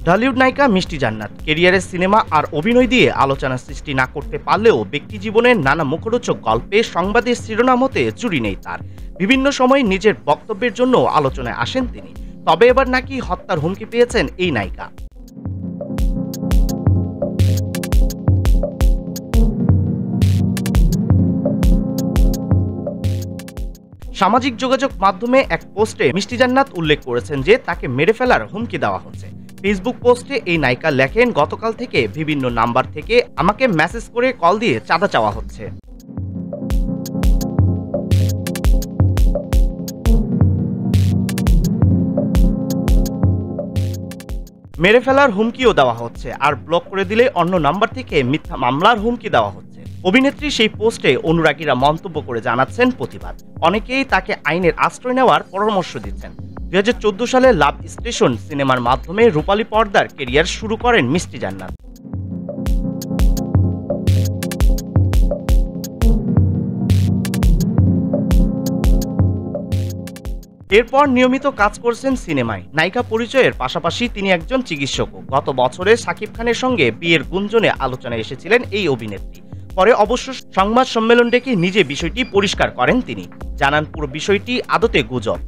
ঢালিউড নায়িকা মিষ্টি জান্নাত কেরিয়ারের সিনেমা আর অভিনয় দিয়ে আলোচনা সৃষ্টি না করতে পারলেও ব্যক্তি জীবনের নানা মুখরোচক গল্পে সংবাদের শিরোনাম হতে চুরি নেই তার। বিভিন্ন সময় নিজের বক্তব্যের জন্য আলোচনায় আসেন তিনি। তবে এবার নাকি হত্যার হুমকি পেয়েছেন এই নায়িকা। সামাজিক যোগাযোগ মাধ্যমে এক পোস্টে মিষ্টি জান্নাত উল্লেখ করেছেন যে তাকে মেরে ফেলার হুমকি দেওয়া হচ্ছে। ফেসবুক পোস্টে এই নায়িকা লেখেন, গতকাল থেকে বিভিন্ন নাম্বার থেকে আমাকে মেসেজ করে কল দিয়ে চাঁদা চাওয়া হচ্ছে। মেরে ফেলার হুমকিও দেওয়া হচ্ছে, আর ব্লক করে দিলে অন্য নাম্বার থেকে মিথ্যা মামলার হুমকি দেওয়া হচ্ছে। অভিনেত্রী সেই পোস্টে অনুরাগীরা মন্তব্য করে জানাচ্ছেন প্রতিবাদ। অনেকেই তাকে আইনের আশ্রয় নেওয়ার পরামর্শ দিচ্ছেন। 2014 সালে লাভ স্টেশন সিনেমার মাধ্যমে রূপালী পর্দার কেরিয়ার শুরু করেন মিষ্টি জান্নাত। এরপর নিয়মিত কাজ করছেন সিনেমায়। নায়িকা পরিচয়ের পাশাপাশি তিনি একজন চিকিৎসকও। গত বছরে শাকিব খানের সঙ্গে বিয়ের গুঞ্জনে আলোচনায় এসেছিলেন এই অভিনেত্রী। পরে অবশ্য সংবাদ সম্মেলন ডেকে নিজে বিষয়টি পরিষ্কার করেন তিনি। জানান পুরো বিষয়টি আদতে গুজব।